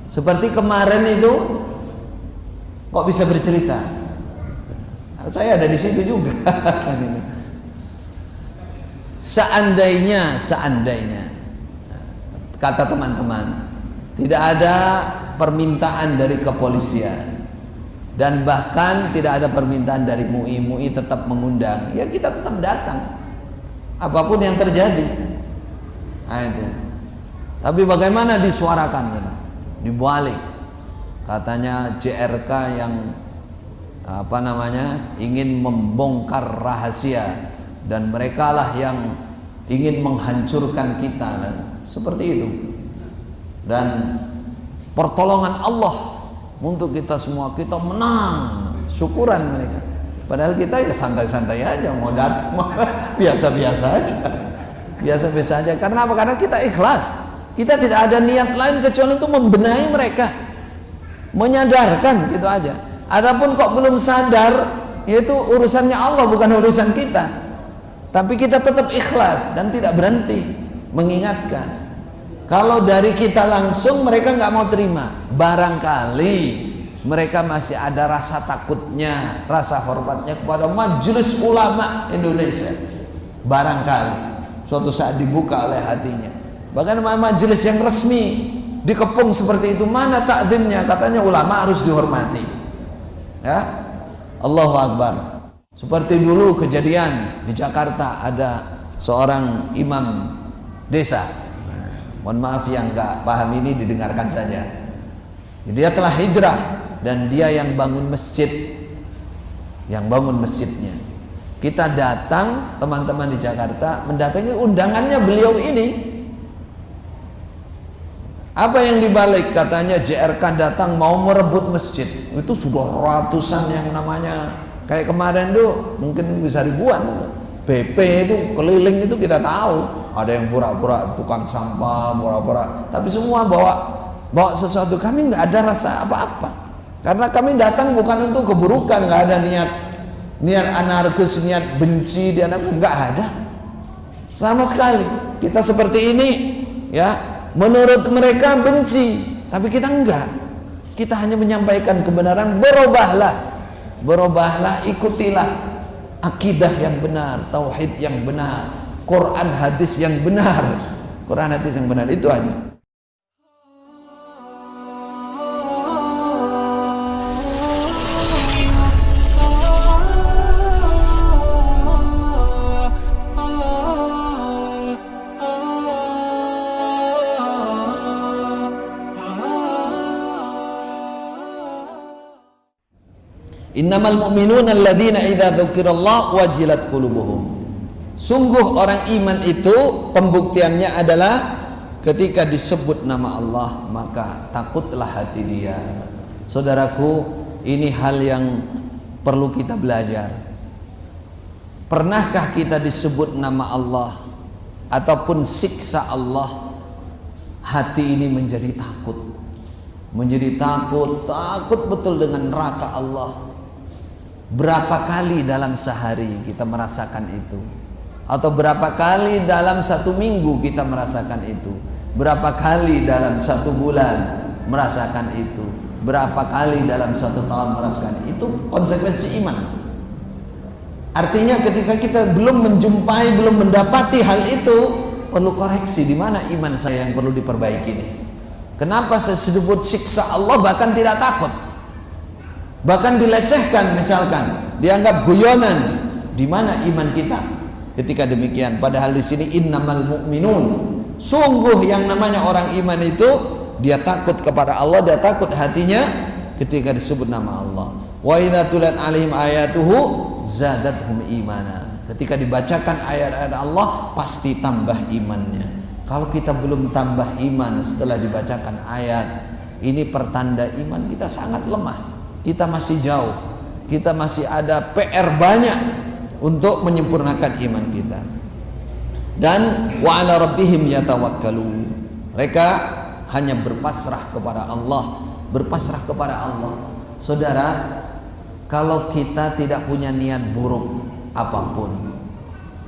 Seperti kemarin itu, kok bisa bercerita? Saya ada di situ juga. Seandainya kata teman-teman, tidak ada permintaan dari kepolisian dan bahkan tidak ada permintaan dari MUI tetap mengundang, ya kita tetap datang apapun yang terjadi. Nah, itu. Tapi bagaimana disuarakan, dibalik katanya JRK yang ingin membongkar rahasia dan merekalah yang ingin menghancurkan kita, seperti itu. Dan pertolongan Allah untuk kita semua, kita menang, syukuran mereka. Padahal kita ya santai-santai aja, mau datang biasa-biasa aja. Karena apa? Karena kita ikhlas. Kita tidak ada niat lain kecuali untuk membenahi mereka, menyadarkan, gitu aja. Adapun kok belum sadar, yaitu urusannya Allah, bukan urusan kita. Tapi kita tetap ikhlas dan tidak berhenti mengingatkan. Kalau dari kita langsung mereka nggak mau terima, barangkali mereka masih ada rasa takutnya, rasa hormatnya kepada Majelis Ulama Indonesia. Barangkali suatu saat dibuka oleh hatinya. Bahkan majelis yang resmi dikepung seperti itu, mana takzimnya? Katanya ulama harus dihormati. Ya, Allahu Akbar. Seperti dulu kejadian di Jakarta, ada seorang imam desa. Mohon maaf yang nggak paham ini didengarkan saja. Dia telah hijrah dan dia yang bangun masjid, masjidnya. Kita datang, teman-teman di Jakarta mendatangi undangannya beliau ini. Apa yang dibalik? Katanya JRK datang mau merebut masjid. Itu sudah ratusan yang namanya, kayak kemarin tuh mungkin bisa ribuan. BP itu keliling itu kita tahu. Ada yang pura-pura tukang sampah, pura-pura. Tapi semua bawa sesuatu. Kami nggak ada rasa apa-apa. Karena kami datang bukan untuk keburukan, nggak ada niat anarkis, niat benci di anak, nggak ada. Sama sekali. Kita seperti ini, ya. Menurut mereka benci, tapi kita enggak. Kita hanya menyampaikan kebenaran. Berubahlah, ikutilah akidah yang benar, tauhid yang benar, Quran hadis yang benar. Itu aja. Innamal mu'minuna alladzina idza dzukirallah wajilat qulubuhum. Sungguh orang iman itu pembuktiannya adalah ketika disebut nama Allah maka takutlah hati dia. Saudaraku, ini hal yang perlu kita belajar. Pernahkah kita disebut nama Allah ataupun siksa Allah, hati ini menjadi takut? Takut betul dengan neraka Allah. Berapa kali dalam sehari kita merasakan itu? Atau berapa kali dalam satu minggu kita merasakan itu? Berapa kali dalam satu bulan merasakan itu? Berapa kali dalam satu tahun merasakan itu? Konsekuensi iman. Artinya ketika kita belum menjumpai, belum mendapati hal itu, perlu koreksi. Di mana iman saya yang perlu diperbaiki nih? Kenapa saya sebut siksa Allah bahkan tidak takut? Bahkan dilecehkan, misalkan dianggap guyonan. Di mana iman kita ketika demikian? Padahal di sini innamal mu'minun, sungguh yang namanya orang iman itu dia takut kepada Allah, dia takut hatinya ketika disebut nama Allah. Wa idza tulat alaihim ayatuhu zadathum imana. Ketika dibacakan ayat-ayat Allah pasti tambah imannya. Kalau kita belum tambah iman setelah dibacakan ayat, ini pertanda iman kita sangat lemah. Kita masih jauh, kita masih ada PR banyak untuk menyempurnakan iman kita. Dan wa ala rabbihim yatawakkalun. Mereka hanya berpasrah kepada Allah, Saudara, kalau kita tidak punya niat buruk apapun,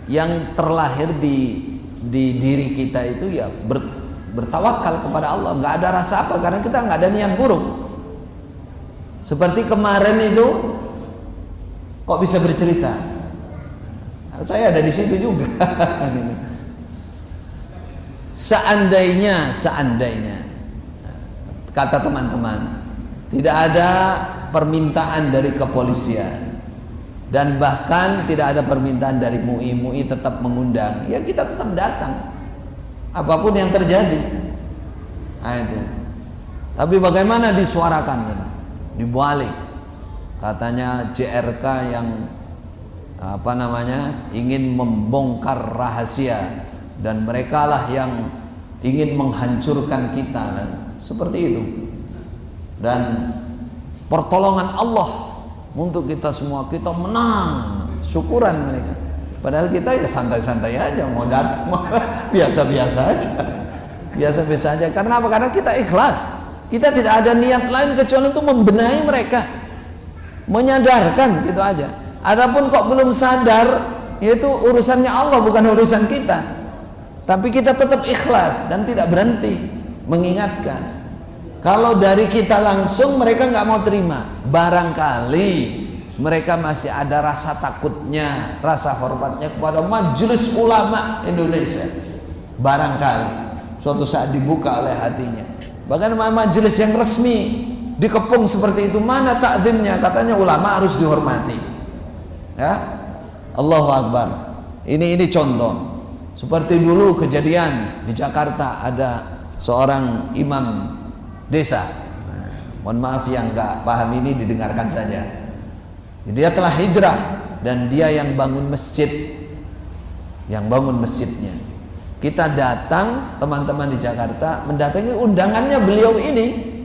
yang terlahir di diri kita itu ya bertawakal kepada Allah, nggak ada rasa apa, karena kita nggak ada niat buruk. Seperti kemarin itu, kok bisa bercerita? Saya ada di situ juga. Seandainya kata teman-teman, tidak ada permintaan dari kepolisian dan bahkan tidak ada permintaan dari MUI tetap mengundang, ya kita tetap datang apapun yang terjadi. Nah, itu. Tapi bagaimana disuarakan, dibalik, katanya JRK yang ingin membongkar rahasia dan merekalah yang ingin menghancurkan kita, seperti itu. Dan pertolongan Allah untuk kita semua, kita menang, syukuran mereka. Padahal kita ya santai-santai aja, mau datang biasa-biasa aja, biasa-biasa aja. Karena apa? Karena kita ikhlas. Kita tidak ada niat lain kecuali untuk membenahi mereka, menyadarkan, gitu aja. Adapun kok belum sadar, yaitu urusannya Allah, bukan urusan kita. Tapi kita tetap ikhlas dan tidak berhenti mengingatkan. Kalau dari kita langsung mereka nggak mau terima, barangkali mereka masih ada rasa takutnya, rasa hormatnya kepada Majelis Ulama Indonesia. Barangkali suatu saat dibuka oleh hatinya. Bahkan majelis yang resmi dikepung seperti itu, mana takzimnya? Katanya ulama harus dihormati. Ya, Allahu Akbar. Ini contoh. Seperti dulu kejadian di Jakarta, ada seorang imam desa. Mohon maaf yang nggak paham ini didengarkan saja. Dia telah hijrah dan dia yang bangun masjid, masjidnya. Kita datang, teman-teman di Jakarta mendatangi undangannya beliau ini.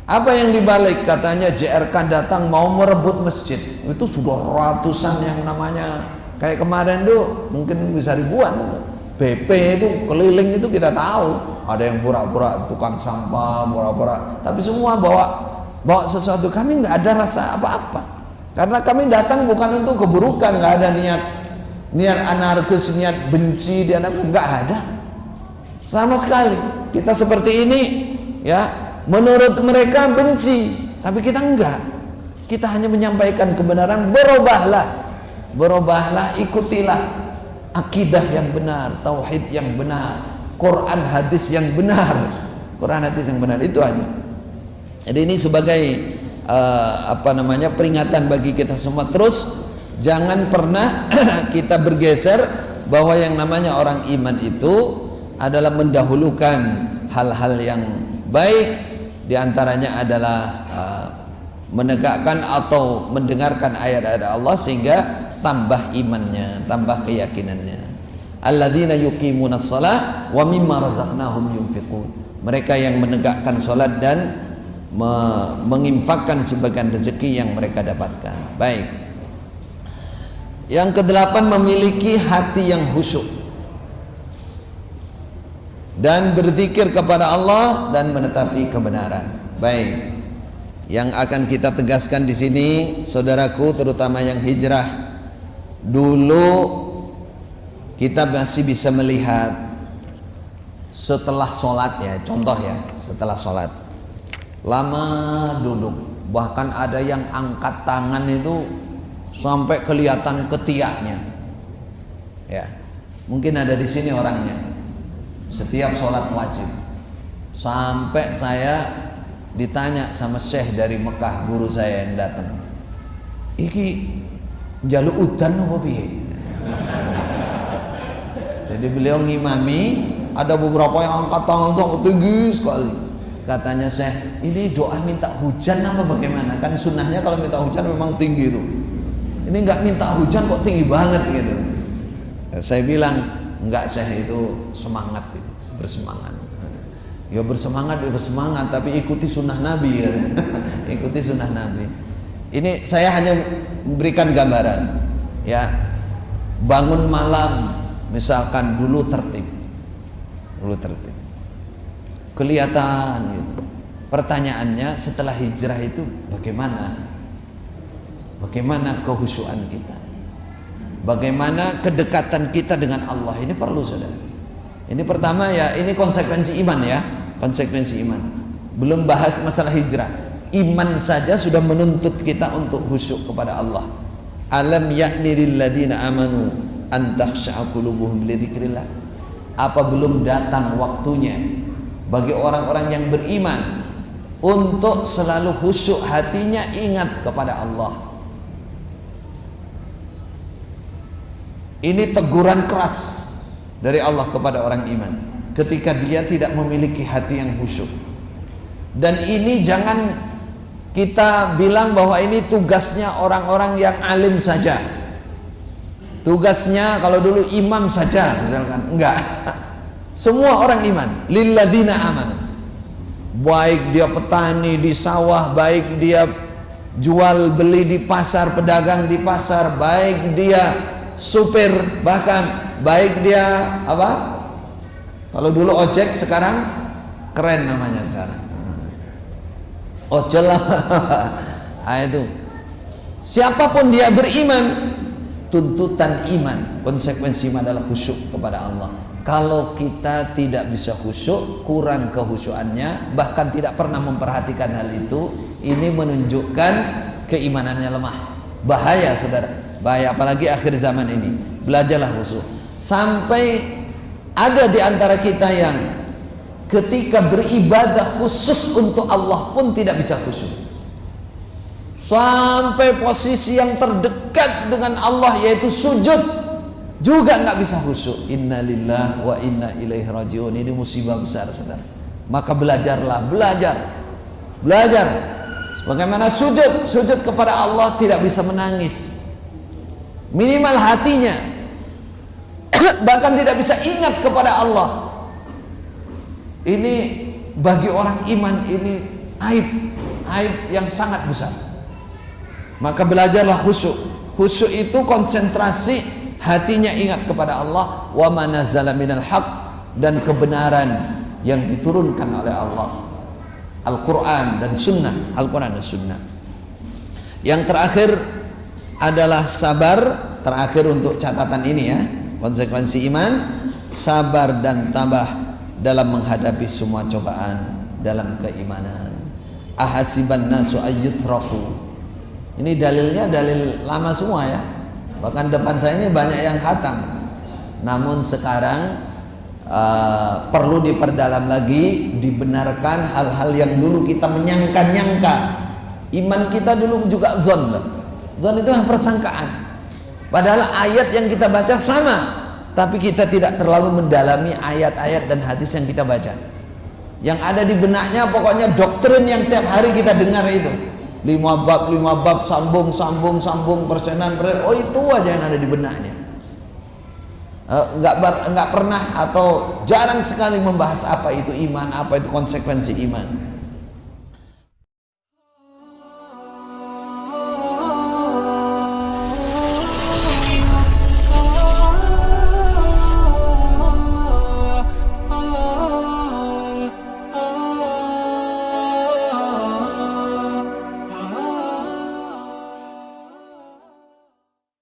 Apa yang dibalik? Katanya JRK datang mau merebut masjid. Itu sudah ratusan yang namanya, kayak kemarin tuh mungkin bisa ribuan. BP itu keliling itu kita tahu. Ada yang pura-pura tukang sampah, pura-pura. Tapi semua bawa sesuatu. Kami nggak ada rasa apa-apa. Karena kami datang bukan untuk keburukan, nggak ada niat anarkis, niat benci, nggak ada. Sama sekali. Kita seperti ini, ya. Menurut mereka benci, tapi kita enggak. Kita hanya menyampaikan kebenaran. Berubahlah, ikutilah akidah yang benar, tauhid yang benar, Quran hadis yang benar. Itu aja. Jadi ini sebagai peringatan bagi kita semua. Terus jangan pernah kita bergeser bahwa yang namanya orang iman itu adalah mendahulukan hal-hal yang baik. Di antaranya adalah menegakkan atau mendengarkan ayat-ayat Allah sehingga tambah imannya, tambah keyakinannya. Alladzina yuqimunas shalah wa mimma razaqnahum yunfiqun. Mereka yang menegakkan salat dan menginfakkan sebagian rezeki yang mereka dapatkan. Baik. Yang kedelapan, memiliki hati yang khusyuk dan berzikir kepada Allah dan menetapi kebenaran. Baik. Yang akan kita tegaskan di sini, saudaraku, terutama yang hijrah, dulu kita masih bisa melihat setelah sholat, ya, contoh ya, setelah sholat lama duduk, bahkan ada yang angkat tangan itu sampai kelihatan ketiaknya. Ya, mungkin ada di sini orangnya. Setiap sholat wajib, sampai saya ditanya sama syekh dari Mekah, guru saya yang datang, iki jaluk udan apa piye? Jadi beliau ngimami, ada beberapa yang angkat tangan tuh tinggi sekali. Katanya syekh, ini doa minta hujan apa bagaimana? Kan sunnahnya kalau minta hujan memang tinggi itu. Ini nggak minta hujan kok tinggi banget gitu. Saya bilang, enggak, syekh itu semangat, bersemangat. Ya bersemangat, tapi ikuti sunnah Nabi, ya. Ikuti sunnah Nabi. Ini saya hanya memberikan gambaran, ya. Bangun malam, misalkan dulu tertib, kelihatan gitu. Pertanyaannya, setelah hijrah itu bagaimana kehusyuan kita? Bagaimana kedekatan kita dengan Allah? Ini perlu, saudara. Ini pertama ya, ini konsekuensi iman ya, konsekuensi iman. Belum bahas masalah hijrah. Iman saja sudah menuntut kita untuk khusyuk kepada Allah. Alam ya'ni lil ladzina amanu an takhsha'a qulubuhum li dzikrillah. Apa belum datang waktunya bagi orang-orang yang beriman untuk selalu khusyuk hatinya, ingat kepada Allah. Ini teguran keras dari Allah kepada orang iman ketika dia tidak memiliki hati yang khusyuk. Dan ini jangan kita bilang bahwa ini tugasnya orang-orang yang alim saja, tugasnya kalau dulu imam saja misalkan. Enggak, semua orang iman. Lilladzina amanu, baik dia petani di sawah, baik dia jual beli di pasar, pedagang di pasar, baik dia supir, bahkan baik dia apa? Kalau dulu ojek, sekarang keren namanya sekarang. Ojol lah. Nah, itu. Siapapun dia beriman, tuntutan iman, konsekuensi iman adalah khusyuk kepada Allah. Kalau kita tidak bisa khusyuk, kurang kehusyuannya, bahkan tidak pernah memperhatikan hal itu, ini menunjukkan keimanannya lemah. Bahaya saudara, bahaya, apalagi akhir zaman ini. Belajarlah khusyuk. Sampai ada di antara kita yang ketika beribadah khusus untuk Allah pun tidak bisa khusyuk. Sampai posisi yang terdekat dengan Allah yaitu sujud juga nggak bisa khusyuk. Innalillahi wa inna ilaihi rajiun. Ini musibah besar saudara. Maka belajarlah, belajar. Bagaimana sujud kepada Allah tidak bisa menangis. Minimal hatinya, bahkan tidak bisa ingat kepada Allah. Ini bagi orang iman ini aib yang sangat besar. Maka belajarlah khusyuk. Khusyuk itu konsentrasi, hatinya ingat kepada Allah. Wa ma nazala minal haq, dan kebenaran yang diturunkan oleh Allah, Al-Quran dan Sunnah. Al-Quran dan Sunnah. Yang terakhir adalah sabar. Terakhir untuk catatan ini ya, konsekuensi iman, sabar dan tabah dalam menghadapi semua cobaan dalam keimanan. Ahasiban nasu ayyutraku. Ini dalilnya dalil lama semua ya. Bahkan depan saya ini banyak yang khatam. Namun sekarang perlu diperdalam lagi, dibenarkan hal-hal yang dulu kita menyangka-nyangka. Iman kita dulu juga zon. Zon itu yang persangkaan. Padahal ayat yang kita baca sama, tapi kita tidak terlalu mendalami ayat-ayat dan hadis yang kita baca. Yang ada di benaknya pokoknya doktrin yang tiap hari kita dengar itu. 5 bab, sambung, persenan. Oh itu aja yang ada di benaknya. Enggak pernah atau jarang sekali membahas apa itu iman, apa itu konsekuensi iman.